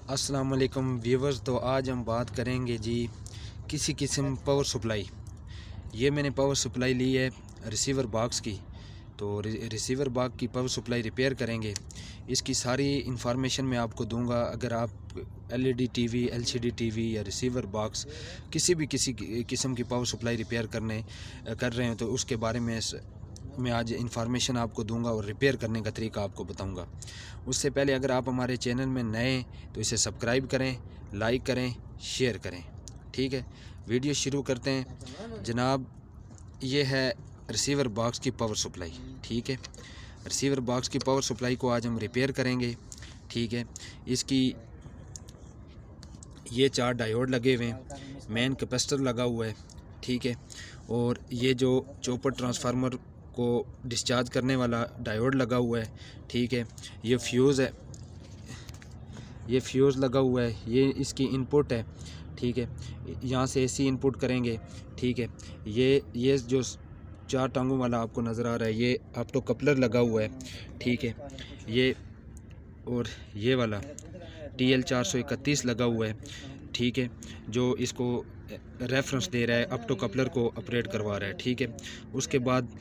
अस्सलाम वालेकुम व्यूवर्स। तो आज हम बात करेंगे जी किसी किस्म पावर सप्लाई। ये मैंने पावर सप्लाई ली है रिसीवर बॉक्स की। तो रिसीवर बॉक्स की पावर सप्लाई रिपेयर करेंगे। इसकी सारी इन्फॉर्मेशन मैं आपको दूंगा। अगर आप एलईडी टीवी, एलसीडी टीवी या रिसीवर बॉक्स किसी किस्म की पावर सप्लाई रिपेयर कर रहे हैं तो उसके बारे में मैं आज इन्फॉर्मेशन आपको दूंगा और रिपेयर करने का तरीका आपको बताऊंगा। उससे पहले अगर आप हमारे चैनल में नए तो इसे सब्सक्राइब करें, लाइक करें, शेयर करें। ठीक है, वीडियो शुरू करते हैं जनाब। ये है रिसीवर बॉक्स की पावर सप्लाई। ठीक है, रिसीवर बॉक्स की पावर सप्लाई को आज हम रिपेयर करेंगे। ठीक है, इसकी ये 4 डायोड लगे हुए हैं, मेन कैपेसिटर लगा हुआ है। ठीक है, और ये जो चॉपर ट्रांसफार्मर को डिस्चार्ज करने वाला डायोड लगा हुआ है। ठीक है, ये फ्यूज़ है, ये फ्यूज़ लगा हुआ है, ये इसकी इनपुट है। ठीक है, यहाँ से एसी इनपुट करेंगे। ठीक है, ये जो 4 टांगों वाला आपको नज़र आ रहा है ये ऑप्टो कपलर लगा हुआ है। ठीक है, ये और ये वाला TL 431 लगा हुआ है। ठीक है, जो इसको रेफरेंस दे रहा है, ऑप्टो कपलर को ऑपरेट करवा रहा है। ठीक है, उसके बाद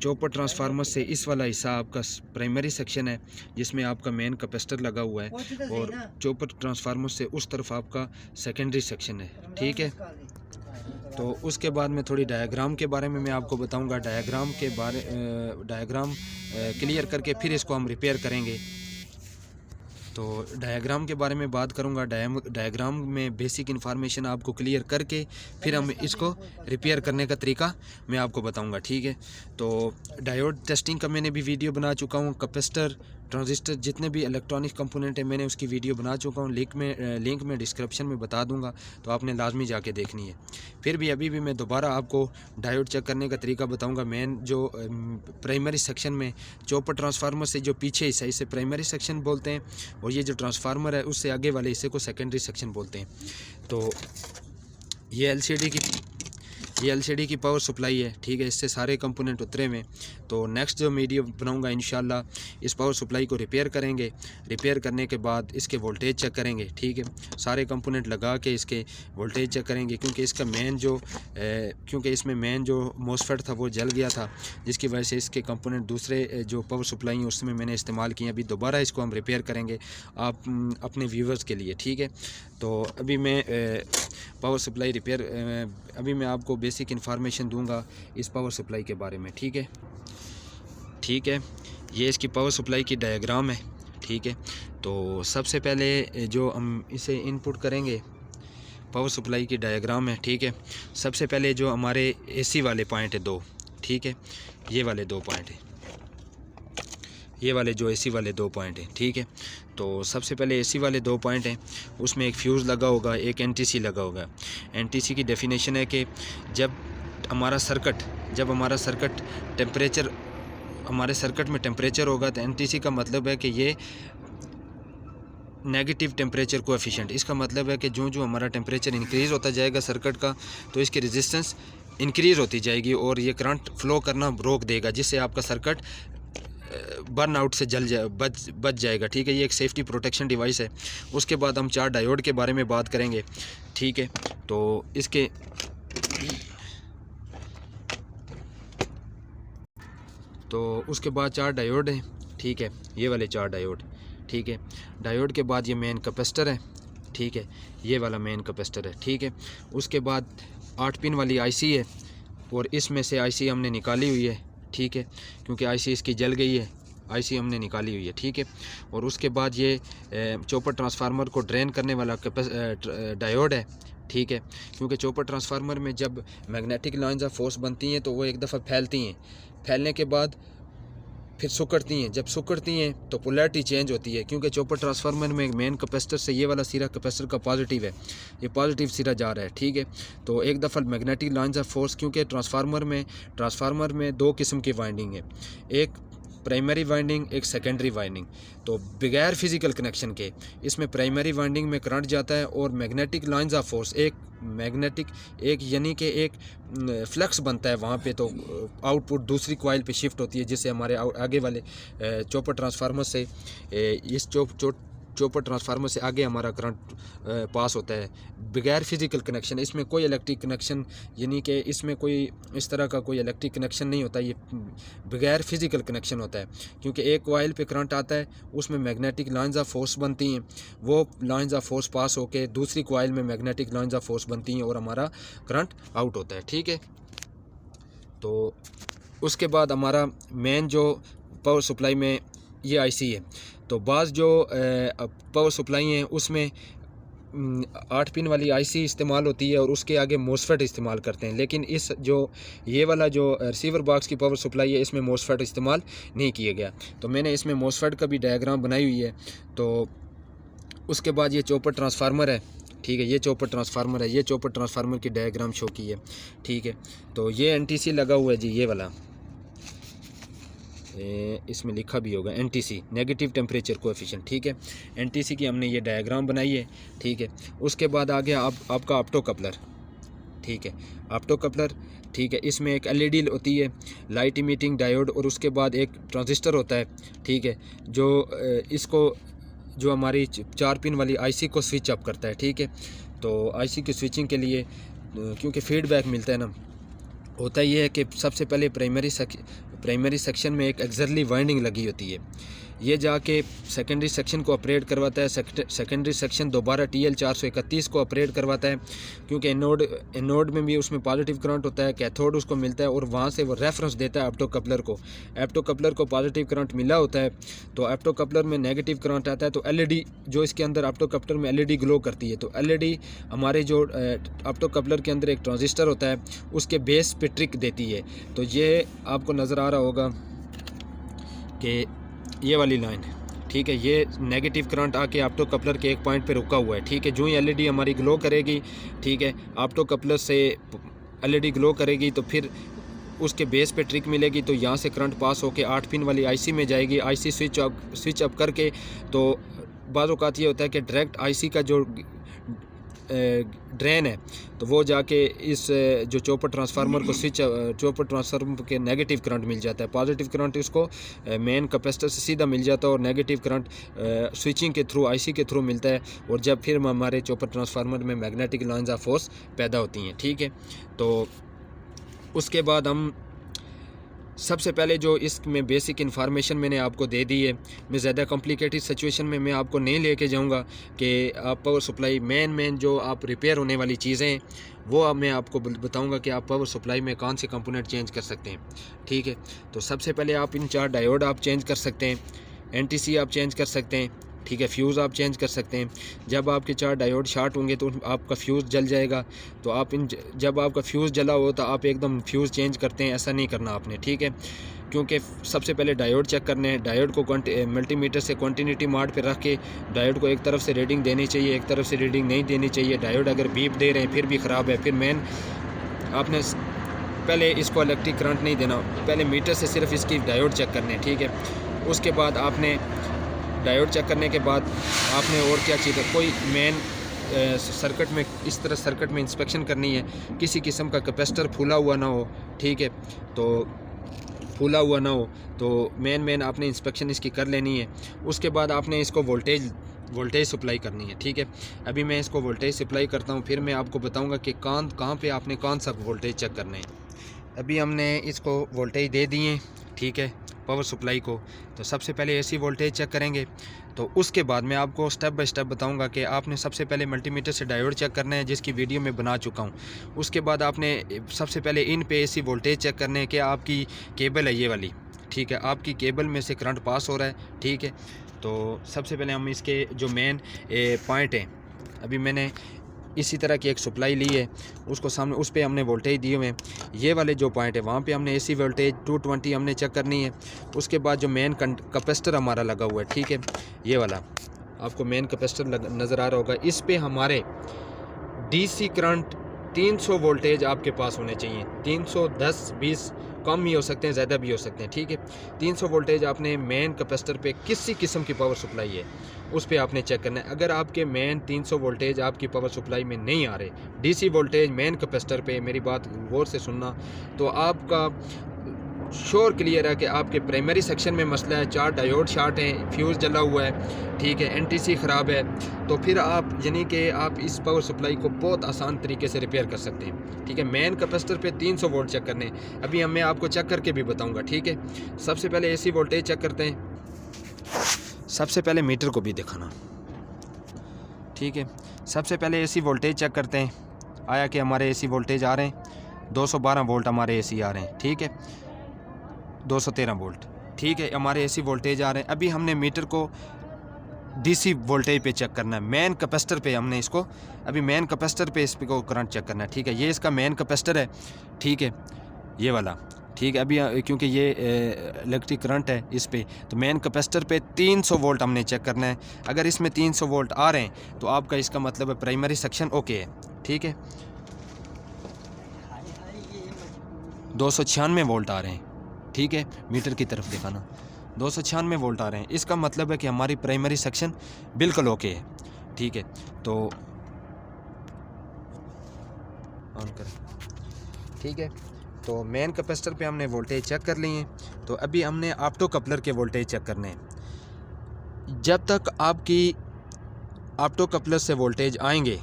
चॉपर ट्रांसफार्मर से इस वाला हिस्सा आपका प्राइमरी सेक्शन है जिसमें आपका मेन कैपेसिटर लगा हुआ है, और चॉपर ट्रांसफार्मर से उस तरफ आपका सेकेंडरी सेक्शन है। ठीक है, तो उसके बाद मैं थोड़ी डायग्राम के बारे में मैं आपको बताऊंगा। डायग्राम क्लियर करके फिर इसको हम रिपेयर करेंगे। तो डायग्राम के बारे में बात करूंगा। डायग्राम में बेसिक इन्फॉर्मेशन आपको क्लियर करके फिर हम इसको रिपेयर करने का तरीका मैं आपको बताऊंगा। ठीक है, तो डायोड टेस्टिंग का मैंने भी वीडियो बना चुका हूं। कैपेसिटर, ट्रांजिस्टर, जितने भी इलेक्ट्रॉनिक कंपोनेंट है मैंने उसकी वीडियो बना चुका हूं। लिंक में डिस्क्रिप्शन में बता दूंगा, तो आपने लाजमी जाके देखनी है। फिर भी अभी भी मैं दोबारा आपको डायोड चेक करने का तरीका बताऊंगा। मेन जो प्राइमरी सेक्शन में चॉपर ट्रांसफार्मर से जो पीछे हिस्सा, इसे प्राइमरी सेक्शन बोलते हैं, और ये जो ट्रांसफार्मर है उससे आगे वाले हिस्से को सेकेंडरी सेक्शन बोलते हैं। तो ये एलसीडी की पावर सप्लाई है। ठीक है, इससे सारे कंपोनेंट उतरे हुए। तो नेक्स्ट जो वीडियो बनाऊंगा इंशाल्लाह इस पावर सप्लाई को रिपेयर करेंगे। रिपेयर करने के बाद इसके वोल्टेज चेक करेंगे। ठीक है, सारे कंपोनेंट लगा के इसके वोल्टेज चेक करेंगे, क्योंकि इसमें मेन जो मोसफेट था वो जल गया था, जिसकी वजह से इसके कंपोनेंट दूसरे जो पावर सप्लाई हैं उसमें मैंने इस्तेमाल किए। अभी दोबारा इसको हम रिपेयर करेंगे आप अपने व्यूवर्स के लिए। ठीक है, तो अभी मैं पावर सप्लाई रिपेयर अभी मैं आपको बेसिक इन्फॉर्मेशन दूंगा इस पावर सप्लाई के बारे में। ठीक है, ये इसकी पावर सप्लाई की डायग्राम है। ठीक है, तो सबसे पहले जो हम इसे इनपुट करेंगे, पावर सप्लाई की डायग्राम है। ठीक है, सबसे पहले जो हमारे एसी वाले पॉइंट है 2। ठीक है, ये वाले 2 पॉइंट है, ये वाले जो एसी वाले 2 पॉइंट हैं। ठीक है, तो सबसे पहले एसी वाले 2 पॉइंट हैं, उसमें एक फ्यूज़ लगा होगा, एक एनटीसी लगा होगा। एनटीसी की डेफिनेशन है कि जब हमारा सर्किट टेम्परेचर, हमारे सर्किट में टेम्परेचर होगा, तो एनटीसी का मतलब है कि ये नेगेटिव टेम्परेचर कोएफिशिएंट। इसका मतलब है कि जो हमारा टेम्परेचर इंक्रीज़ होता जाएगा सर्किट का, तो इसकी रेजिस्टेंस इंक्रीज़ होती जाएगी और ये करंट फ्लो करना रोक देगा, जिससे आपका सर्किट बर्न आउट से बच जाएगा। ठीक है, ये एक सेफ्टी प्रोटेक्शन डिवाइस है। उसके बाद हम 4 डायोड के बारे में बात करेंगे। ठीक है, तो उसके बाद 4 डायोड हैं। ठीक है, ये वाले 4 डायोड। ठीक है, डायोड के बाद ये मेन कैपेसिटर है। ठीक है, ये वाला मेन कैपेसिटर है। ठीक है, उसके बाद 8 पिन वाली आईसी है, और इसमें से आईसी हमने निकाली हुई है। ठीक है, क्योंकि आईसी इसकी जल गई है, आईसी हमने निकाली हुई है। ठीक है, और उसके बाद ये चॉपर ट्रांसफार्मर को ड्रेन करने वाला डायोड है। ठीक है, क्योंकि चॉपर ट्रांसफार्मर में जब मैग्नेटिक लाइंस ऑफ फोर्स बनती हैं तो वो एक दफ़ा फैलती हैं, फैलने के बाद फिर सुकड़ती हैं। जब सुकड़ती हैं तो पोलैरिटी चेंज होती है, क्योंकि चॉपर ट्रांसफार्मर में मेन कैपेसिटर से ये वाला सिरा कैपेसिटर का पॉजिटिव है, ये पॉजिटिव सिरा जा रहा है। ठीक है, तो एक दफ़ा मैग्नेटिक लाइंस ऑफ फोर्स, क्योंकि ट्रांसफार्मर में 2 किस्म की वाइंडिंग है, एक प्राइमरी वाइंडिंग, एक सेकेंडरी वाइंडिंग। तो बगैर फिज़िकल कनेक्शन के इसमें प्राइमरी वाइंडिंग में करंट जाता है, और मैग्नेटिक लाइंस ऑफ फोर्स एक यानी कि एक फ्लक्स बनता है वहाँ पे, तो आउटपुट दूसरी कॉइल पे शिफ्ट होती है, जिससे हमारे आगे वाले चॉपर ट्रांसफार्मर से इस चॉपर ट्रांसफार्मर से आगे हमारा करंट पास होता है बगैर फिज़िकल कनेक्शन। इसमें कोई इलेक्ट्रिक कनेक्शन, यानी कि इसमें कोई इस तरह का कोई इलेक्ट्रिक कनेक्शन नहीं होता, ये बगैर फिज़िकल कनेक्शन होता है। क्योंकि एक कॉइल पे करंट आता है, उसमें मैग्नेटिक लाइंस ऑफ फोर्स बनती हैं, वो लाइंस ऑफ फोर्स पास होकर दूसरी कॉइल में मैग्नेटिक लाइंस ऑफ फोर्स बनती हैं और हमारा करंट आउट होता है। ठीक है, तो उसके बाद हमारा मेन जो पावर सप्लाई में ये आईसी है, तो बाज़ जो पावर सप्लाई हैं उसमें 8 पिन वाली आईसी इस्तेमाल होती है और उसके आगे मोसफेट इस्तेमाल करते हैं। लेकिन इस जो ये वाला जो रिसीवर बॉक्स की पावर सप्लाई है, इसमें मोसफेट इस्तेमाल नहीं किया गया। तो मैंने इसमें मोसफेट का भी डायग्राम बनाई हुई है। तो उसके बाद ये चॉपर ट्रांसफार्मर है, ठीक है, ये चॉपर ट्रांसफार्मर है, ये चॉपर ट्रांसफार्मर की डायग्राम शो की है। ठीक है, तो ये एनटीसी लगा हुआ है जी, ये वाला इसमें लिखा भी होगा एनटीसी, नेगेटिव टेम्परेचर कोएफिशिएंट। ठीक है, एनटीसी की हमने ये डायग्राम बनाई है। ठीक है, उसके बाद आ गया आपका ऑप्टो कपलर। ठीक है, ऑप्टो कपलर, ठीक है, इसमें एक एलईडी होती है, लाइट इमिटिंग डायोड, और उसके बाद एक ट्रांजिस्टर होता है। ठीक है, जो इसको जो हमारी 4 पिन वाली आईसी को स्विच अप करता है। ठीक है, तो आईसी की स्विचिंग के लिए क्योंकि फीडबैक मिलता है ना, होता ये है कि सबसे पहले प्राइमरी सेक्शन में एक एक्सरली वाइंडिंग लगी होती है, ये जाके सेकेंडरी सेक्शन को ऑपरेट करवाता है। सेकेंडरी सेक्शन दोबारा TL431 को ऑपरेट करवाता है, क्योंकि एनोड में भी उसमें पॉजिटिव करंट होता है, कैथोड उसको मिलता है, और वहाँ से वो रेफरेंस देता है ऑप्टो कपलर को। ऑप्टो कपलर को पॉजिटिव करंट मिला होता है, तो ऑप्टो कपलर में नेगेटिव करंट आता है, तो एलईडी जो इसके अंदर ऑप्टो कपलर में एलईडी ग्लो करती है। तो एलईडी हमारे जो ऑप्टो कपलर के अंदर एक ट्रांजिस्टर होता है, उसके बेस पे ट्रिक देती है। तो ये आपको नज़र आ रहा होगा कि ये वाली लाइन, ठीक है, ये नेगेटिव करंट आके ऑप्टो कपलर के एक पॉइंट पे रुका हुआ है। ठीक है, जो ही एलईडी हमारी ग्लो करेगी, ठीक है, ऑप्टो कपलर से एलईडी ग्लो करेगी, तो फिर उसके बेस पे ट्रिक मिलेगी, तो यहाँ से करंट पास होके 8 पिन वाली आईसी में जाएगी। आईसी स्विच अप करके, तो बाज़ औक़ात ये होता है कि डायरेक्ट आईसी का जो ड्रेन है, तो वो जाके इस जो चॉपर ट्रांसफार्मर को चॉपर ट्रांसफार्मर के नेगेटिव करंट मिल जाता है। पॉजिटिव करंट इसको मेन कैपेसिटर से सीधा मिल जाता है, और नेगेटिव करंट स्विचिंग के थ्रू आईसी के थ्रू मिलता है, और जब फिर हमारे चॉपर ट्रांसफार्मर में मैग्नेटिक लाइंस ऑफ फोर्स पैदा होती हैं। ठीक है, तो उसके बाद हम सबसे पहले जो इसमें बेसिक इन्फॉर्मेशन मैंने आपको दे दी है, मैं ज़्यादा कॉम्प्लिकेटेड सिचुएशन में मैं आपको नहीं लेके जाऊंगा कि आप पावर सप्लाई मेन जो आप रिपेयर होने वाली चीज़ें हैं वो अब मैं आपको बताऊंगा कि आप पावर सप्लाई में कौन से कंपोनेंट चेंज कर सकते हैं। ठीक है, तो सबसे पहले आप इन 4 डायोड आप चेंज कर सकते हैं, एनटीसी आप चेंज कर सकते हैं। ठीक है, फ्यूज़ आप चेंज कर सकते हैं। जब आपके 4 डायोड शॉर्ट होंगे तो आपका फ्यूज़ जल जाएगा, तो आप जब आपका फ्यूज़ जला हो तो आप एकदम फ्यूज़ चेंज करते हैं, ऐसा नहीं करना आपने। ठीक है, क्योंकि सबसे पहले डायोड चेक करने हैं। डायोड को मल्टीमीटर से कंटिन्यूटी मोड पे रख के डायोड को एक तरफ से रीडिंग देनी चाहिए, एक तरफ से रीडिंग नहीं देनी चाहिए। डायोड अगर बीप दे रहे हैं फिर भी ख़राब है, फिर मेन आपने पहले इसको इलेक्ट्रिक करंट नहीं देना, पहले मीटर से सिर्फ इसकी डायोड चेक करने हैं। ठीक है, उसके बाद आपने डायोड चेक करने के बाद आपने और क्या चीज़ है, कोई मेन सर्किट में इस तरह सर्किट में इंस्पेक्शन करनी है, किसी किस्म का कैपेसिटर फूला हुआ ना हो। ठीक है, तो फूला हुआ ना हो तो मेन आपने इंस्पेक्शन इसकी कर लेनी है। उसके बाद आपने इसको वोल्टेज सप्लाई करनी है। ठीक है, अभी मैं इसको वोल्टेज सप्लाई करता हूँ, फिर मैं आपको बताऊँगा कि कहाँ पे आपने कौन सा वोल्टेज चेक करना है। अभी हमने इसको वोल्टेज दे दिए, ठीक है, पावर सप्लाई को। तो सबसे पहले एसी वोल्टेज चेक करेंगे, तो उसके बाद मैं आपको स्टेप बाय स्टेप बताऊंगा कि आपने सबसे पहले मल्टीमीटर से डायोड चेक करना है, जिसकी वीडियो में बना चुका हूं। उसके बाद आपने सबसे पहले इन पे एसी वोल्टेज चेक करने है कि आपकी केबल है ये वाली, ठीक है, आपकी केबल में से करंट पास हो रहा है। ठीक है, तो सबसे पहले हम इसके जो मेन पॉइंट हैं, अभी मैंने इसी तरह की एक सप्लाई ली है, उसको सामने उस पर हमने वोल्टेज दिए हुए हैं। ये वाले जो पॉइंट है वहाँ पे हमने एसी वोल्टेज 220 हमने चेक करनी है। उसके बाद जो मेन कैपेसिटर हमारा लगा हुआ है, ठीक है, ये वाला आपको मेन कैपेसिटर नज़र आ रहा होगा, इस पे हमारे डीसी करंट 300 वोल्टेज आपके पास होने चाहिए। 310-20 कम भी हो सकते हैं, ज़्यादा भी हो सकते हैं। ठीक है, 300 वोल्टेज आपने मेन कैपेसिटर पे किसी किस्म की पावर सप्लाई है उस पे आपने चेक करना है। अगर आपके मेन 300 वोल्टेज आपकी पावर सप्लाई में नहीं आ रहे, डीसी वोल्टेज मेन कैपेसिटर पे, मेरी बात गौर से सुनना, तो आपका श्योर क्लियर है कि आपके प्राइमरी सेक्शन में मसला है, 4 डायोड शॉर्ट हैं, फ्यूज़ जला हुआ है, ठीक है, एनटीसी ख़राब है, तो फिर आप यानी कि आप इस पावर सप्लाई को बहुत आसान तरीके से रिपेयर कर सकते हैं, ठीक है। मेन कैपेसिटर पे 300 वोल्ट चेक करने, अभी मैं आपको चेक करके भी बताऊँगा, ठीक है। सबसे पहले एसी वोल्टेज चेक करते हैं, सबसे पहले मीटर को भी दिखाना, ठीक है। सबसे पहले एसी वोल्टेज चेक करते हैं, आया कि हमारे एसी वोल्टेज आ रहे हैं 212 वोल्ट हमारे एसी आ रहे हैं, ठीक है, 213 वोल्ट, ठीक है, हमारे एसी वोल्टेज आ रहे हैं। अभी हमने मीटर को डीसी वोल्टेज पे चेक करना है, मेन कैपेसिटर पे हमने इसको, अभी मेन कैपेसिटर पे इस को करंट चेक करना है, ठीक है। ये इसका मेन कैपेसिटर है, ठीक है, ये वाला, ठीक है। अभी क्योंकि ये इलेक्ट्रिक करंट है इस पे, तो मेन कैपेसिटर पे 300 वोल्ट हमने चेक करना है। अगर इसमें 300 वोल्ट आ रहे हैं तो आपका इसका मतलब है प्राइमरी सेक्शन ओके है, ठीक है। 296 वोल्ट आ रहे हैं, ठीक है, मीटर की तरफ दिखाना, 296 वोल्ट आ रहे हैं, इसका मतलब है कि हमारी प्राइमरी सेक्शन बिल्कुल ओके है, ठीक है। तो ऑन करें, ठीक है। तो मेन कैपेसिटर पे हमने वोल्टेज चेक कर लिए हैं, तो अभी हमने ऑप्टो कपलर के वोल्टेज चेक करने हैं। जब तक आपकी ऑप्टो कपलर से वोल्टेज आएंगे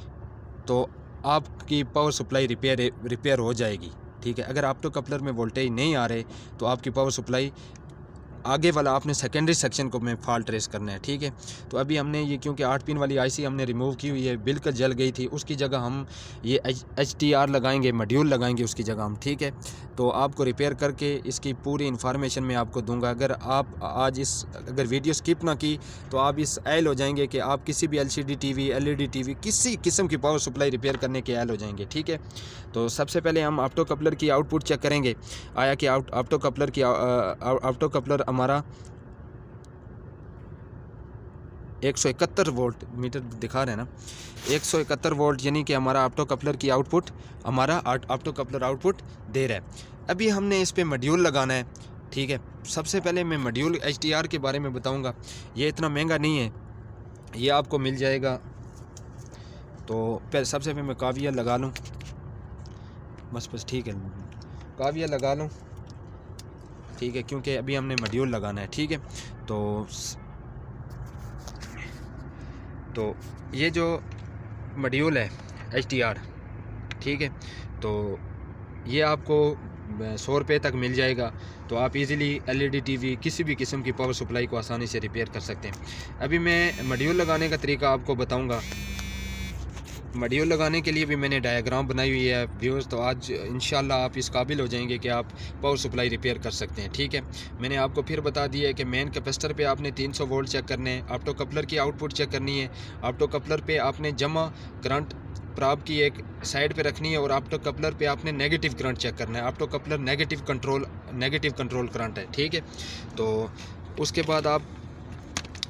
तो आपकी पावर सप्लाई रिपेयर हो जाएगी, ठीक है। अगर ऑप्टो कपलर में वोल्टेज नहीं आ रहे तो आपकी पावर सप्लाई आगे वाला आपने सेकेंडरी सेक्शन को में फॉल्ट ट्रेस करना है, ठीक है। तो अभी हमने ये क्योंकि 8 पिन वाली आईसी हमने रिमूव की हुई है, बिल्कुल जल गई थी, उसकी जगह हम ये HDR लगाएंगे, मॉड्यूल लगाएंगे उसकी जगह हम, ठीक है। तो आपको रिपेयर करके इसकी पूरी इन्फॉर्मेशन मैं आपको दूंगा। अगर आप आज अगर वीडियो स्किप ना की तो आप इस एल हो जाएंगे कि आप किसी भी LCD टीवी, LED टीवी, किसी किस्म की पावर सप्लाई रिपेयर करने के एल हो जाएंगे, ठीक है। तो सबसे पहले हम ऑप्टो कपलर की आउटपुट चेक करेंगे, आया कि ऑप्टो कपलर हमारा 171 वोल्ट मीटर दिखा रहे हैं ना, 171 वोल्ट, यानी कि हमारा ऑप्टो कपलर की आउटपुट, हमारा ऑप्टो कपलर आउटपुट दे रहा है। अभी हमने इस पे मॉड्यूल लगाना है, ठीक है। सबसे पहले मैं मॉड्यूल HDR के बारे में बताऊंगा, ये इतना महंगा नहीं है, ये आपको मिल जाएगा। तो पहले सबसे पहले मैं काविया लगा लूँ, बस ठीक है, काविया लगा लूँ, ठीक है, क्योंकि अभी हमने मॉड्यूल लगाना है, ठीक है। तो ये जो मॉड्यूल है HDR, ठीक है, तो ये आपको 100 रुपये तक मिल जाएगा। तो आप इजीली LED टीवी, किसी भी किस्म की पावर सप्लाई को आसानी से रिपेयर कर सकते हैं। अभी मैं मॉड्यूल लगाने का तरीका आपको बताऊंगा। मॉड्यूल लगाने के लिए भी मैंने डायग्राम बनाई हुई है व्यूअर्स, तो आज इंशाल्लाह आप इस काबिल हो जाएंगे कि आप पावर सप्लाई रिपेयर कर सकते हैं, ठीक है। मैंने आपको फिर बता दिया है कि मेन कैपेसिटर पे आपने 300 वोल्ट चेक करने हैं, ऑप्टो कपलर की आउटपुट चेक करनी है, ऑप्टो कपलर पे आपने जमा करंट प्राप की एक साइड पे रखनी है, और ऑप्टो कपलर पे आपने नेगेटिव करंट चेक करना है। Opto coupler negative control current है, ठीक है। तो उसके बाद आप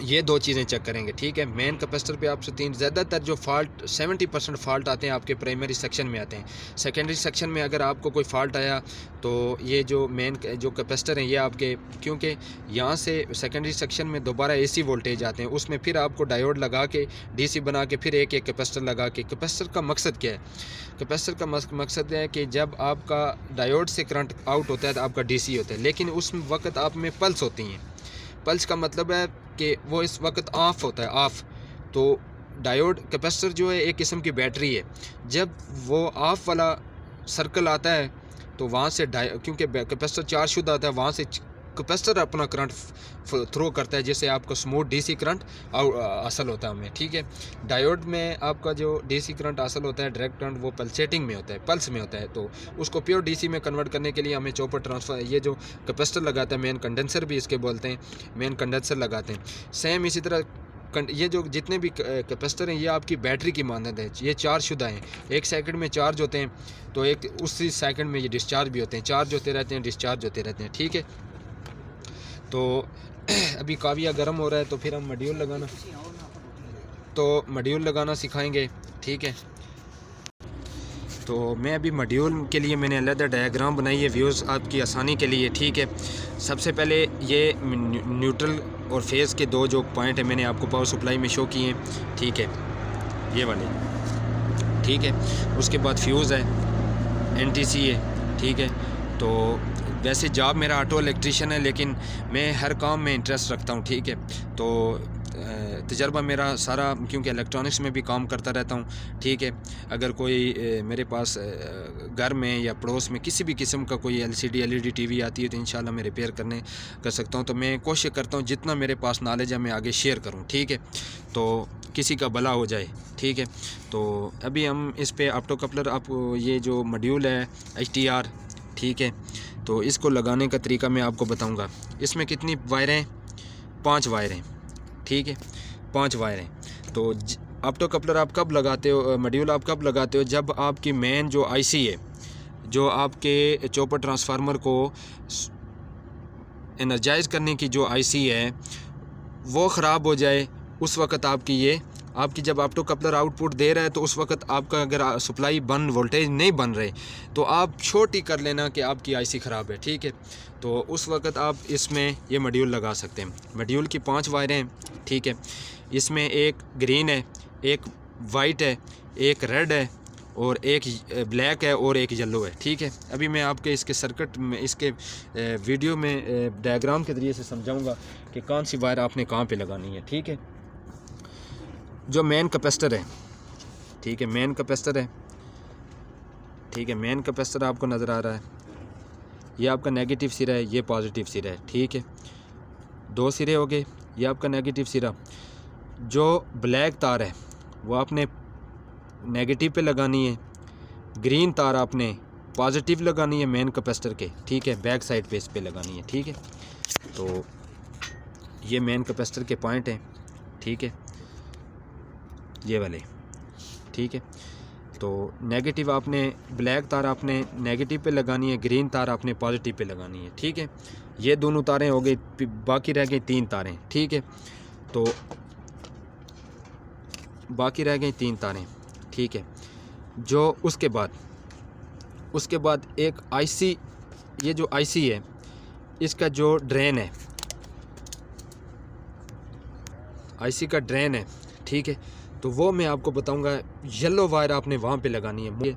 ये 2 चीज़ें चेक करेंगे, ठीक है। मेन कैपेसिटर पे आपसे ज़्यादातर जो फॉल्ट 70% फॉल्ट आते हैं आपके प्राइमरी सेक्शन में आते हैं। सेकेंडरी सेक्शन में अगर आपको कोई फॉल्ट आया तो ये जो मेन जो कैपेसिटर हैं ये आपके, क्योंकि यहाँ से सेकेंडरी सेक्शन में दोबारा AC वोल्टेज आते हैं, उसमें फिर आपको डायोड लगा के DC बना के फिर एक कैपेसिटर लगा के, कैपेसिटर का मकसद क्या है? कैपेसिटर का मकसद है कि जब आपका डायोड से करंट आउट होता है तो आपका DC होता है, लेकिन उस वक्त आप में पल्स होती हैं। पल्स का मतलब है कि वो इस वक्त ऑफ होता है, ऑफ। तो डायोड कैपेसिटर जो है एक किस्म की बैटरी है, जब वो ऑफ वाला सर्कल आता है तो वहाँ से क्योंकि कैपेसिटर चार्ज शुद्ध आता है, वहाँ से कैपेसिटर अपना करंट थ्रो करता है, जिससे आपको स्मूथ DC करंट हासिल होता है हमें, ठीक है। डायोड में आपका जो DC करंट हासिल होता है, डायरेक्ट करंट, वो पल्सेटिंग में होता है, पल्स में होता है। तो उसको प्योर DC में कन्वर्ट करने के लिए हमें चॉपर ट्रांसफर, ये जो कैपेसिटर लगाता है, मेन कंडेंसर भी इसके बोलते हैं, मेन कंडेंसर लगाते हैं। सेम इसी तरह ये जो जितने भी कैपेसिटर हैं ये आपकी बैटरी की मानद है, ये चार्ज शुदा हैं, 1 सेकंड में चार्ज होते हैं, तो एक उसी सेकंड में ये डिस्चार्ज भी होते हैं, चार्ज होते रहते हैं, डिस्चार्ज होते रहते हैं, ठीक है। तो अभी काविया गर्म हो रहा है, तो फिर हम मॉड्यूल लगाना सिखाएंगे, ठीक है। तो मैं अभी मॉड्यूल के लिए मैंने अलग डायग्राम बनाई है व्यूज़ आपकी आसानी के लिए, ठीक है। सबसे पहले ये न्यूट्रल और फेज़ के 2 जो पॉइंट है मैंने आपको पावर सप्लाई में शो किए हैं, ठीक है, ये वाले, ठीक है। उसके बाद फ्यूज़ है, NTC है, ठीक है। तो वैसे जॉब मेरा ऑटो इलेक्ट्रीशियन है, लेकिन मैं हर काम में इंटरेस्ट रखता हूँ, ठीक है। तो तजर्बा मेरा सारा, क्योंकि इलेक्ट्रॉनिक्स में भी काम करता रहता हूँ, ठीक है। अगर कोई मेरे पास घर में या पड़ोस में किसी भी किस्म का कोई LCD LED TV आती है तो इंशाल्लाह मैं रिपेयर कर सकता हूँ। तो मैं कोशिश करता हूँ जितना मेरे पास नॉलेज है मैं आगे शेयर करूँ, ठीक है, तो किसी का भला हो जाए, ठीक है। तो अभी हम इस पे ऑप्टो कपलर, आप ये जो मॉड्यूल है HTR, ठीक है, तो इसको लगाने का तरीका मैं आपको बताऊंगा। इसमें कितनी वायर हैं? 5 वायर हैं, ठीक है, 5 वायर हैं। तो ऑप्टो कपलर आप कब लगाते हो, मॉड्यूल आप कब लगाते हो? जब आपकी मेन जो IC है, जो आपके चॉपर ट्रांसफार्मर को एनर्जाइज करने की जो IC है वो ख़राब हो जाए, उस वक़्त आपकी जब ऑप्टो कपलर आउटपुट दे रहा है तो उस वक़्त आपका अगर सप्लाई वोल्टेज नहीं बन रहे तो आप छोटी कर लेना कि आपकी IC ख़राब है, ठीक है। तो उस वक़्त आप इसमें ये मॉड्यूल लगा सकते हैं। मॉड्यूल की 5 वायरें हैं, ठीक है। इसमें एक ग्रीन है, एक वाइट है, एक रेड है और एक ब्लैक है और एक येलो है, ठीक है। अभी मैं आपके इसके सर्किट में, इसके वीडियो में डायग्राम के ज़रिए से समझाऊंगा कि कौन सी वायर आपने कहाँ पे लगानी है, ठीक है। जो मेन कैपेसिटर है, ठीक है, मेन कैपेसिटर है, ठीक है, मेन कैपेसिटर आपको नज़र आ रहा है। ये आपका नेगेटिव सिरा है, ये पॉजिटिव सिरा है, ठीक है। 2 सिरे हो गए, ये आपका नेगेटिव सिरा। जो ब्लैक तार है वो आपने नेगेटिव पे लगानी है, ग्रीन तार आपने पॉजिटिव लगानी है मेन कैपेसिटर के, ठीक है, बैक साइड पे इस पे लगानी है, ठीक है। तो ये मेन कैपेसिटर के पॉइंट हैं, ठीक है, ये वाले, ठीक है। तो नेगेटिव आपने, ब्लैक तार आपने नेगेटिव पे लगानी है, ग्रीन तार आपने पॉजिटिव पे लगानी है, ठीक है। ये दोनों तारें हो गई, बाकी रह गई 3 तारें, ठीक है। तो बाकी रह गई 3 तारें, ठीक है। जो उसके बाद एक IC, ये जो IC है इसका जो ड्रेन है, IC का ड्रेन है, ठीक है। तो वो मैं आपको बताऊंगा। येलो वायर आपने वहाँ पे लगानी है,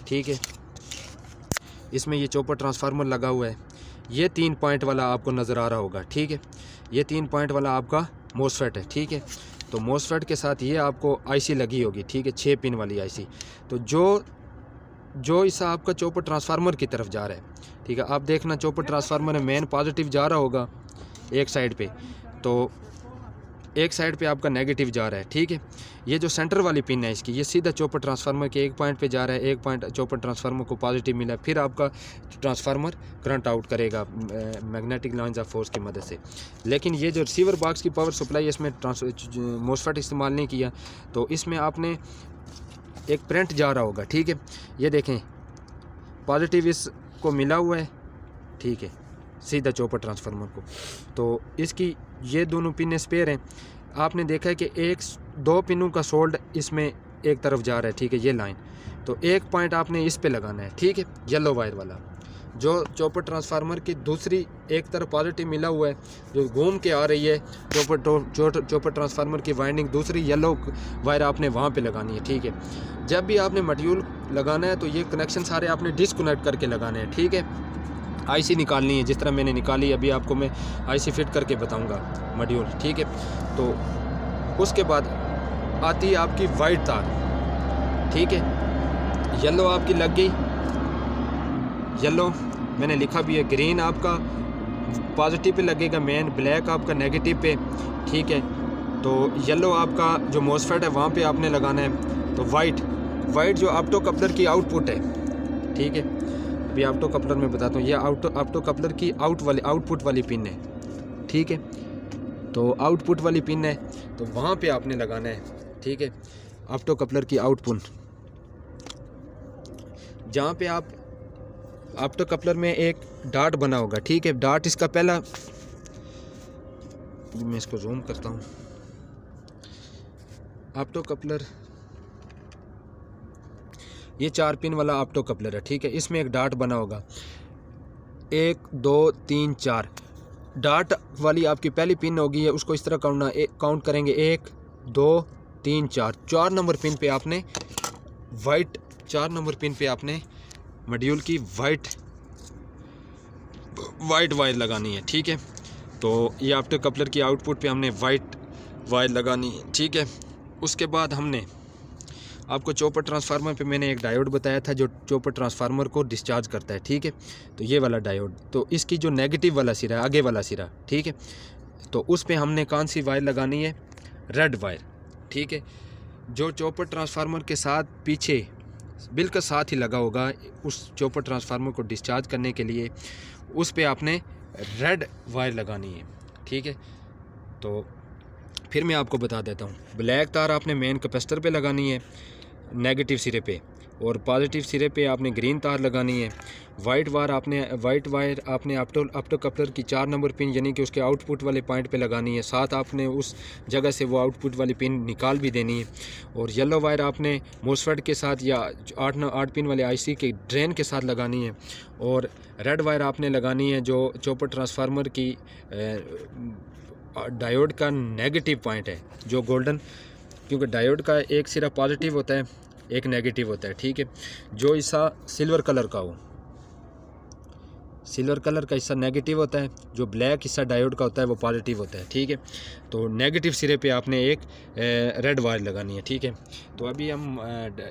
ठीक है। इसमें ये चॉपर ट्रांसफार्मर लगा हुआ है, ये 3 पॉइंट वाला आपको नज़र आ रहा होगा, ठीक है। ये 3 पॉइंट वाला आपका मोसफेट है, ठीक है। तो मोसफेट के साथ ये आपको IC लगी होगी, ठीक है, 6 पिन वाली IC। तो जो इस आपका चॉपर ट्रांसफार्मर की तरफ जा रहा है, ठीक है। आप देखना चॉपर ट्रांसफार्मर में मेन पॉजिटिव जा रहा होगा एक साइड पे, तो एक साइड पे आपका नेगेटिव जा रहा है, ठीक है। ये जो सेंटर वाली पिन है इसकी, ये सीधा चॉपर ट्रांसफार्मर के एक पॉइंट पे जा रहा है, एक पॉइंट चॉपर ट्रांसफार्मर को पॉजिटिव मिला, फिर आपका ट्रांसफार्मर करंट आउट करेगा मैग्नेटिक लाइंस ऑफ फोर्स की मदद से। लेकिन ये जो रिसीवर बॉक्स की पावर सप्लाई, इसमें मोसफेट इस्तेमाल नहीं किया, तो इसमें आपने एक प्रिंट जा रहा होगा, ठीक है। ये देखें पॉजिटिव इसको मिला हुआ है, ठीक है, सीधा चॉपर ट्रांसफार्मर को। तो इसकी ये दोनों पिन स्पेयर हैं। आपने देखा है कि 1-2 पिनों का सोल्ड इसमें एक तरफ जा रहा है, ठीक है, ये लाइन। तो एक पॉइंट आपने इस पे लगाना है, ठीक है, येलो वायर वाला, जो चॉपर ट्रांसफार्मर की दूसरी एक तरफ पॉजिटिव मिला हुआ है, जो घूम के आ रही है चॉपर ट्रांसफार्मर की वाइंडिंग, दूसरी येलो वायर आपने वहाँ पे लगानी है, ठीक है। जब भी आपने मॉड्यूल लगाना है तो ये कनेक्शन सारे आपने डिसकनेक्ट करके लगाने हैं, ठीक है। IC निकालनी है, जिस तरह मैंने निकाली, अभी आपको मैं IC फिट करके बताऊंगा मॉड्यूल, ठीक है। तो उसके बाद आती है आपकी वाइट तार, ठीक है। येलो आपकी लग गई, येलो मैंने लिखा भी है, ग्रीन आपका पॉजिटिव पे लगेगा मेन, ब्लैक आपका नेगेटिव पे, ठीक है। तो येलो आपका जो मोसफेट है वहाँ पे आपने लगाना है। तो वाइट जो ऑप्टो कपलर की आउटपुट है, ठीक है। अभी ऑप्टो कपलर में बताता हूँ, ये ऑप्टो कपलर की आउटपुट वाली पिन है, ठीक है। तो आउटपुट वाली पिन है, तो वहाँ पे आपने लगाना है, ठीक है। ऑप्टो कपलर की आउटपुट, जहाँ पे आप ऑप्टो कपलर में एक डॉट बना होगा, ठीक है। डॉट इसका पहला, मैं इसको जूम करता हूँ। ऑप्टो कपलर, ये 4 पिन वाला ऑप्टो कपलर है, ठीक है। इसमें एक डॉट बना होगा, 1 2 3 4 डॉट वाली आपकी पहली पिन होगी है, उसको इस तरह काउंट करेंगे, 1 2 3 4। 4 नंबर पिन पे आपने वाइट, 4 नंबर पिन पे आपने मॉड्यूल की वाइट वाइट वायर लगानी है, ठीक है। तो ये ऑप्टो कपलर की आउटपुट पे हमने वाइट वायर लगानी है, ठीक है। उसके बाद हमने आपको चॉपर ट्रांसफार्मर पे मैंने एक डायोड बताया था जो चॉपर ट्रांसफार्मर को डिस्चार्ज करता है, ठीक है। तो ये वाला डायोड, तो इसकी जो नेगेटिव वाला सिरा है, आगे वाला सिरा, ठीक है, तो उस पे हमने कौन सी वायर लगानी है, रेड वायर, ठीक है। जो चॉपर ट्रांसफार्मर के साथ पीछे बिल्कुल साथ ही लगा होगा उस चॉपर ट्रांसफार्मर को डिस्चार्ज करने के लिए, उस पे आपने रेड वायर लगानी है, ठीक है। तो फिर मैं आपको बता देता हूँ, ब्लैक तार आपने मेन कैपेसिटर पे लगानी है नेगेटिव सिरे पे, और पॉजिटिव सिरे पे आपने ग्रीन तार लगानी है। वाइट वायर आपने ऑप्टो कपलर की 4 नंबर पिन यानी कि उसके आउटपुट वाले पॉइंट पे लगानी है, साथ आपने उस जगह से वो आउटपुट वाली पिन निकाल भी देनी है। और येलो वायर आपने मोसफेट के साथ या 8 पिन वाले आईसी के ड्रेन के साथ लगानी है। और रेड वायर आपने लगानी है जो चॉपर ट्रांसफार्मर की डायोड का नेगेटिव पॉइंट है, जो गोल्डन, क्योंकि डायोड का एक सिरा पॉजिटिव होता है एक नेगेटिव होता है, ठीक है। जो हिस्सा सिल्वर कलर का हो, सिल्वर कलर का हिस्सा नेगेटिव होता है, जो ब्लैक हिस्सा डायोड का होता है वो पॉजिटिव होता है, ठीक है। तो नेगेटिव सिरे पे आपने एक रेड वायर लगानी है, ठीक है। तो अभी हम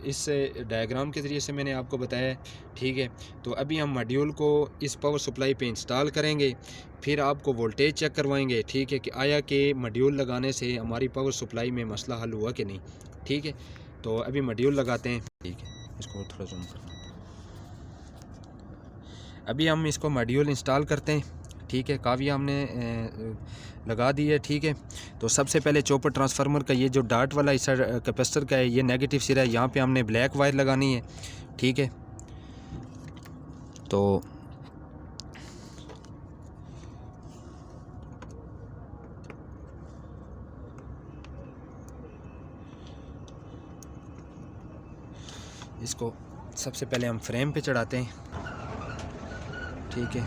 इस डायग्राम के ज़रिए से मैंने आपको बताया, ठीक है। तो अभी हम मॉड्यूल को इस पावर सप्लाई पे इंस्टॉल करेंगे, फिर आपको वोल्टेज चेक करवाएंगे, ठीक है, कि आया कि मॉड्यूल लगाने से हमारी पावर सप्लाई में मसला हल हुआ कि नहीं, ठीक है। तो अभी मॉड्यूल लगाते हैं, ठीक है। इसको थोड़ा जूम करना। अभी हम इसको मॉड्यूल इंस्टॉल करते हैं, ठीक है। काविया हमने लगा दी है, ठीक है। तो सबसे पहले चॉपर ट्रांसफार्मर का ये जो डार्ट वाला हिस्सा कैपेसिटर का है, ये नेगेटिव सिरा है, यहाँ पे हमने ब्लैक वायर लगानी है, ठीक है। तो इसको सबसे पहले हम फ्रेम पे चढ़ाते हैं, ठीक है।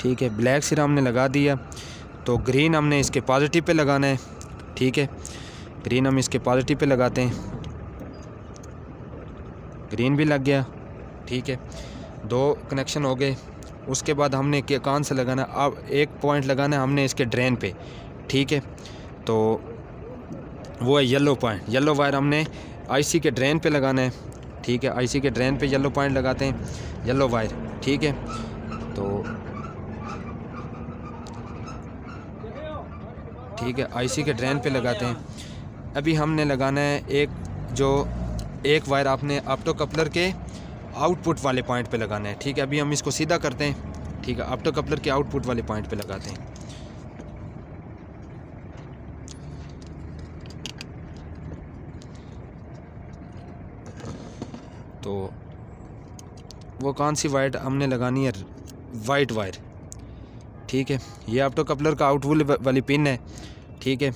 ठीक है, ब्लैक सिरा हमने लगा दिया। तो ग्रीन हमने इसके पॉजिटिव पे लगाना है, ठीक है। ग्रीन हम इसके पॉजिटिव पे लगाते हैं, ग्रीन भी लग गया, ठीक है। 2 कनेक्शन हो गए। उसके बाद हमने कौन सा लगाना, अब एक पॉइंट लगाना है हमने इसके ड्रेन पे, ठीक है। तो वो है येलो पॉइंट, येलो वायर हमने आईसी के ड्रेन पे लगाना है, ठीक है। आईसी के ड्रेन पे येलो पॉइंट लगाते हैं, येलो वायर, ठीक है। तो ठीक है, आईसी के ड्रेन पे लगाते हैं। अभी हमने लगाना है एक वायर आपने ऑप्टो कपलर के आउटपुट वाले पॉइंट पे लगाना है, ठीक है। अभी हम इसको सीधा करते हैं, ठीक है। ऑप्टो कपलर के आउटपुट वाले पॉइंट पे लगाते हैं। तो वो कौन सी वायर हमने लगानी है, वाइट वायर, ठीक है। ये ऑप्टो कपलर का आउटपुट वाली पिन है, ठीक है।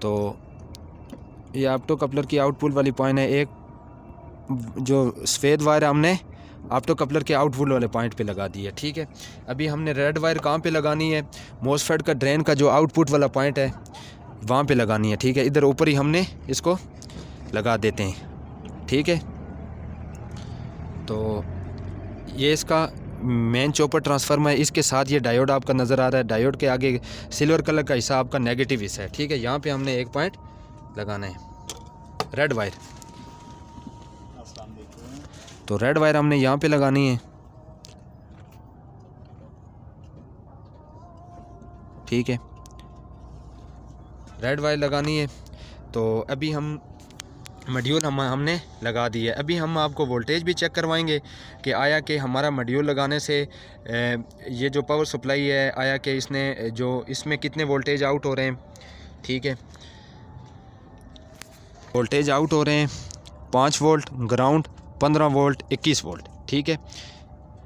तो ये ऑप्टो कपलर की आउटपुट वाली पॉइंट है। एक जो सफ़ेद वायर हमने ऑप्टो कपलर के आउटपुट वाले पॉइंट पे लगा दी है, ठीक है। अभी हमने रेड वायर कहाँ पे लगानी है, मोसफेट का ड्रेन का जो आउटपुट वाला पॉइंट है वहाँ पे लगानी है, ठीक है। इधर ऊपर ही हमने इसको लगा देते हैं, ठीक है। तो ये इसका मेन चॉपर ट्रांसफार्मर है, इसके साथ ये डायोड आपका नज़र आ रहा है। डायोड के आगे सिल्वर कलर का हिस्सा आपका नेगेटिव हिस्सा है, ठीक है। यहाँ पे हमने एक पॉइंट लगाना है, रेड वायर। तो रेड वायर हमने यहाँ पे लगानी है, ठीक है। रेड वायर लगानी है। तो अभी हम मॉड्यूल हमने लगा दी है। अभी हम आपको वोल्टेज भी चेक करवाएंगे कि आया कि हमारा मॉड्यूल लगाने से ये जो पावर सप्लाई है, आया कि इसमें कितने वोल्टेज आउट हो रहे हैं, ठीक है। वोल्टेज आउट हो रहे हैं 5 वोल्ट ग्राउंड, 15 वोल्ट, 21 वोल्ट, ठीक है।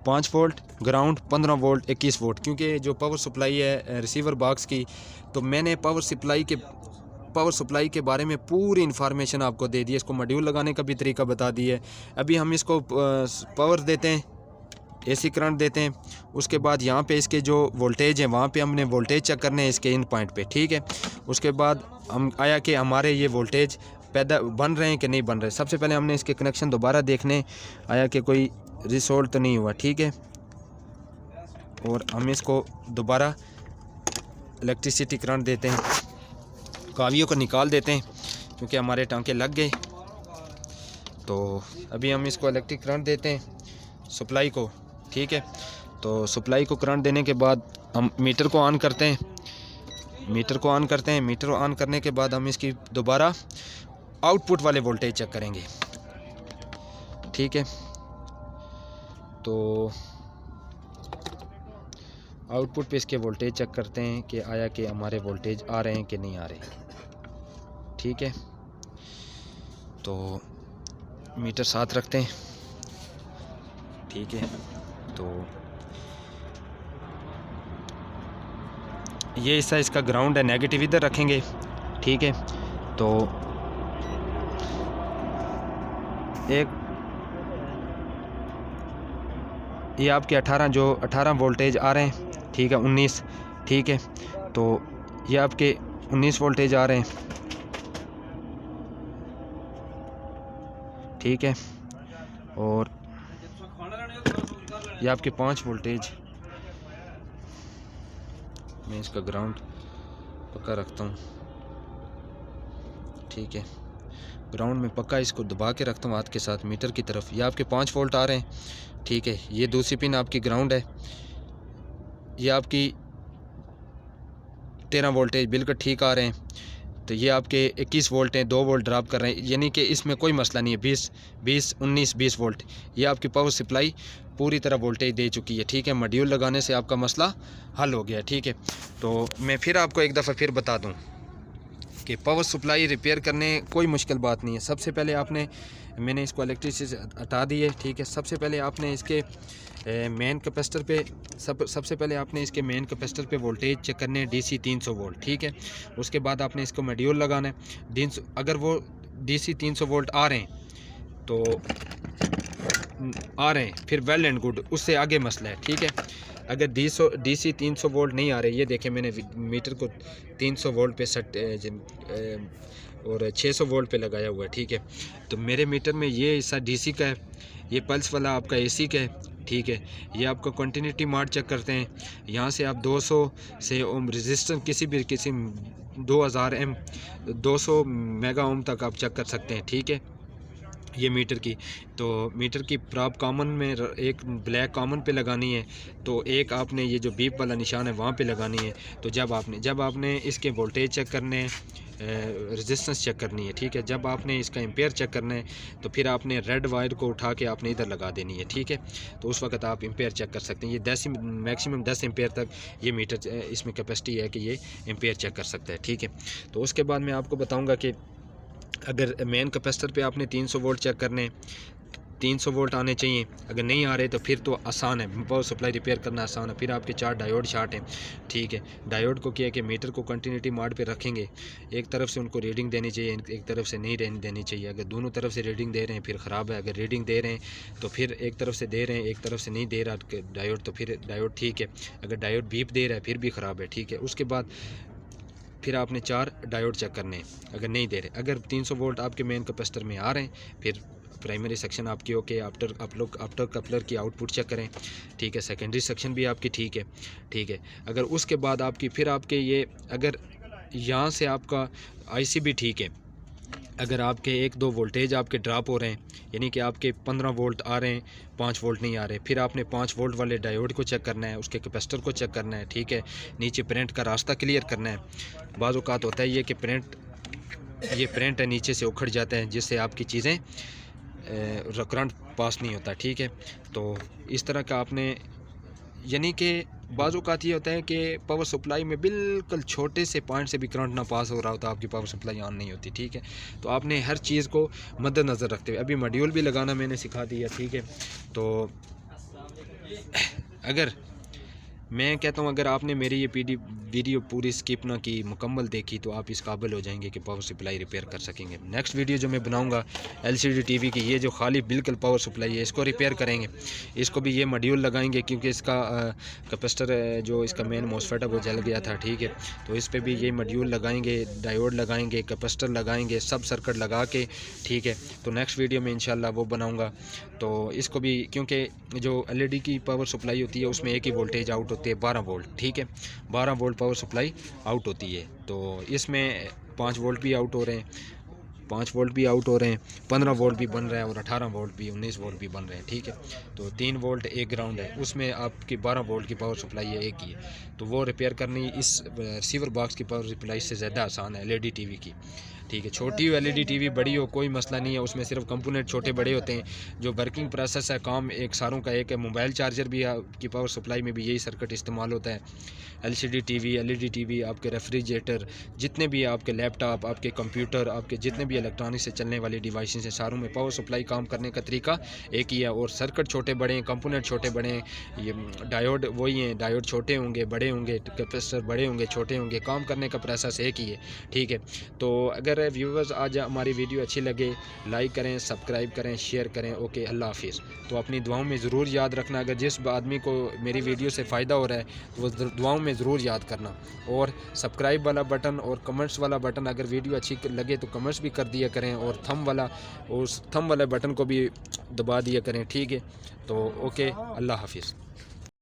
5 वोल्ट ग्राउंड, 15 वोल्ट, 21 वोल्ट, क्योंकि जो पावर सप्लाई है रिसीवर बॉक्स की, तो मैंने पावर सप्लाई के बारे में पूरी इन्फॉर्मेशन आपको दे दी है। इसको मॉड्यूल लगाने का भी तरीका बता दी है। अभी हम इसको पावर देते हैं, AC करंट देते हैं। उसके बाद यहाँ पे इसके जो वोल्टेज है वहाँ पे हमने वोल्टेज चेक करने हैं इसके इन पॉइंट पे, ठीक है। उसके बाद हम आया कि हमारे ये वोल्टेज पैदा बन रहे हैं कि नहीं बन रहे। सबसे पहले हमने इसके कनेक्शन दोबारा देखने आया कि कोई रिसोल्ट तो नहीं हुआ, ठीक है। और हम इसको दोबारा इलेक्ट्रिसिटी करंट देते हैं, कावियों को निकाल देते हैं क्योंकि हमारे टांके लग गए। तो अभी हम इसको इलेक्ट्रिक करंट देते हैं सप्लाई को, ठीक है। तो सप्लाई को करंट देने के बाद हम मीटर को ऑन करते हैं। मीटर ऑन करने के बाद हम इसकी दोबारा आउटपुट वाले वोल्टेज चेक करेंगे, ठीक है। तो आउटपुट पे इसके वोल्टेज चेक करते हैं कि आया कि हमारे वोल्टेज आ रहे हैं कि नहीं आ रहे, ठीक है। तो मीटर साथ रखते हैं, ठीक है। तो ये हिस्सा इसका ग्राउंड है, नेगेटिव इधर रखेंगे, ठीक है। तो एक ये आपके 18 वोल्टेज आ रहे हैं, ठीक है। 19, ठीक है। तो ये आपके 19 वोल्टेज आ रहे हैं, ठीक है। और ये आपके 5 वोल्टेज, मैं इसका ग्राउंड पक्का रखता हूँ, ठीक है। ग्राउंड में पक्का इसको दबा के रखता हूँ हाथ के साथ मीटर की तरफ। ये आपके 5 वोल्ट आ रहे हैं, ठीक है। ये दूसरी पिन आपकी ग्राउंड है, ये आपकी 13 वोल्टेज बिल्कुल ठीक आ रहे हैं। तो ये आपके 21 वोल्ट हैं, 2 वोल्ट ड्रॉप कर रहे हैं, यानी कि इसमें कोई मसला नहीं है। 20 वोल्ट ये आपकी पावर सप्लाई पूरी तरह वोल्टेज दे चुकी है, ठीक है। मॉड्यूल लगाने से आपका मसला हल हो गया, ठीक है। तो मैं फिर आपको एक दफ़ा फिर बता दूं कि पावर सप्लाई रिपेयर करने कोई मुश्किल बात नहीं है। सबसे पहले मैंने इसको इलेक्ट्रिसिटी हटा दी है, ठीक है। सबसे पहले आपने इसके मेन कैपेसिटर पे सबसे पहले आपने इसके मेन कैपेसिटर पे वोल्टेज चेक करने हैं, DC 300 वोल्ट, ठीक है। उसके बाद आपने इसको मॉड्यूल लगाना है। अगर वो DC 300 वोल्ट आ रहे हैं तो फिर वेल एंड गुड, उससे आगे मसला है, ठीक है। अगर DC 300 वोल्ट नहीं आ रहे, ये देखें मैंने मीटर को 300 वोल्ट पे और 600 वोल्ट पे लगाया हुआ है, ठीक है। तो मेरे मीटर में ये हिस्सा DC का है, ये पल्स वाला आपका AC का है, ठीक है। ये आपका कंटिन्यूटी मार्ट चेक करते हैं। यहाँ से आप 200 से ओम रेजिस्टेंस किसी 2000 एम 200 मेगा ओम तक आप चेक कर सकते हैं, ठीक है। ये मीटर की प्रॉप कॉमन में एक ब्लैक कॉमन पे लगानी है, तो एक आपने ये जो बीप वाला निशान है वहाँ पे लगानी है। तो जब आपने इसके वोल्टेज चेक करने हैं, रेजिस्टेंस चेक करनी है, ठीक है। जब आपने इसका एम्पेयर चेक करना है तो फिर आपने रेड वायर को उठा के आपने इधर लगा देनी है, ठीक है। तो उस वक्त आप एम्पेयर चेक कर सकते हैं। ये मैक्सिमम 10 एम्पेयर तक ये मीटर इसमें कैपेसिटी है कि ये एम्पेयर चेक कर सकता है, ठीक है। तो उसके बाद मैं आपको बताऊँगा कि अगर मेन कैपेसिटर पे आपने 300 वोल्ट चेक करने, 300 वोल्ट आने चाहिए। अगर नहीं आ रहे तो फिर तो आसान है, पावर सप्लाई रिपेयर करना आसान है। फिर आपके 4 डायोड शार्ट हैं, ठीक है। डायोड को क्या है कि मीटर को कंटिन्यूटी मोड पे रखेंगे, एक तरफ से उनको रीडिंग देनी चाहिए, एक तरफ से नहीं देनी चाहिए। अगर दोनों तरफ से रीडिंग दे रहे हैं फिर ख़राब है, अगर रीडिंग दे रहे हैं तो फिर एक तरफ से दे रहे हैं, एक तरफ से नहीं दे रहा डायोड तो फिर डायोड ठीक है। अगर डायोड बीप दे रहा है फिर भी ख़राब है, ठीक है। उसके बाद फिर आपने 4 डायोड चेक करने हैं, अगर नहीं दे रहे। अगर 300 वोल्ट आपके मेन कैपेसिटर में आ रहे हैं फिर प्राइमरी सेक्शन आपकी ओके, आफ्टर कपलर की आउटपुट चेक करें, ठीक है। सेकेंडरी सेक्शन भी आपकी ठीक है, ठीक है। अगर उसके बाद आपकी फिर आपके ये अगर यहाँ से आपका IC भी ठीक है, अगर आपके 1-2 वोल्टेज आपके ड्रॉप हो रहे हैं, यानी कि आपके 15 वोल्ट आ रहे हैं 5 वोल्ट नहीं आ रहे, फिर आपने 5 वोल्ट वाले डायोड को चेक करना है, उसके कैपेसिटर को चेक करना है, ठीक है। नीचे प्रिंट का रास्ता क्लियर करना है। बाज़ औक़ात होता है ये कि ये प्रिंट है नीचे से उखड़ जाता है, जिससे आपकी चीज़ें करंट पास नहीं होता, ठीक है। तो इस तरह का आपने, यानी कि बाज़ औक़ात ये होता है कि पावर सप्लाई में बिल्कुल छोटे से पॉइंट से भी करंट ना पास हो रहा होता, आपकी पावर सप्लाई ऑन नहीं होती, ठीक है। तो आपने हर चीज़ को मद्देनज़र रखते हुए, अभी मॉड्यूल भी लगाना मैंने सिखा दिया, ठीक है। तो अगर मैं कहता हूँ अगर आपने मेरी ये वीडियो पूरी स्किप ना की, मुकम्मल देखी, तो आप इस काबिल हो जाएंगे कि पावर सप्लाई रिपेयर कर सकेंगे। नेक्स्ट वीडियो जो मैं बनाऊंगा LCD टीवी की, ये जो खाली बिल्कुल पावर सप्लाई है, इसको रिपेयर करेंगे। इसको भी ये मॉड्यूल लगाएंगे क्योंकि इसका कैपेसिटर जो इसका मेन मॉसफेट है वो जल गया था, ठीक है। तो इस पर भी ये मॉड्यूल लगाएंगे, डायोड लगाएंगे, कैपेसिटर लगाएंगे, सब सर्किट लगा के, ठीक है। तो नेक्स्ट वीडियो में इंशाल्लाह वो बनाऊँगा। तो इसको भी, क्योंकि जो LED की पावर सप्लाई होती है उसमें एक ही वोल्टेज आउट होती है 12 वोल्ट, ठीक है। 12 वोल्ट पावर सप्लाई आउट होती है। तो इसमें 5 वोल्ट भी आउट हो रहे हैं, 5 वोल्ट भी आउट हो रहे हैं, 15 वोल्ट भी बन रहा है और 18 वोल्ट भी, 19 वोल्ट भी बन रहे हैं, ठीक है। तो 3 वोल्ट एक ग्राउंड है, उसमें आपकी 12 वोल्ट की पावर सप्लाई है एक ही है। तो वो रिपेयर करनी इस रिसीवर बॉक्स की पावर सप्लाई से ज़्यादा आसान है LED टीवी की, ठीक है। छोटी हो LED टीवी, बड़ी हो, कोई मसला नहीं है, उसमें सिर्फ कंपोनेंट छोटे बड़े होते हैं। जो वर्किंग प्रोसेस है, काम एक सारों का एक है। मोबाइल चार्जर भी की पावर सप्लाई में भी यही सर्किट इस्तेमाल होता है। LCD टीवी, LED टीवी, आपके रेफ्रिजरेटर, जितने भी आपके लैपटॉप, आपके कंप्यूटर, आपके जितने भी इलेक्ट्रॉनिक से चलने वाली डिवाइसेस हैं, सारों में पावर सप्लाई काम करने का तरीका एक ही है। और सर्किट छोटे बड़े हैं, कंपोनेंट छोटे बड़े हैं, ये डायोड वही हैं, डायोड छोटे होंगे बड़े होंगे, कैपेसिटर बड़े होंगे छोटे होंगे, काम करने का प्रोसेस एक ही है, ठीक है। तो अगर व्यूवर्स आज हमारी वीडियो अच्छी लगे, लाइक करें, सब्सक्राइब करें, शेयर करें। ओके, अल्लाह हाफिज़। तो अपनी दुआओं में ज़रूर याद रखना, अगर जिस आदमी को मेरी वीडियो से फ़ायदा हो रहा है तो वो दुआओं में ज़रूर याद करना। और सब्सक्राइब वाला बटन और कमेंट्स वाला बटन, अगर वीडियो अच्छी लगे तो कमेंट्स भी कर दिया करें, और थंब वाला बटन को भी दबा दिया करें, ठीक है। तो ओके, अल्लाह हाफिज़।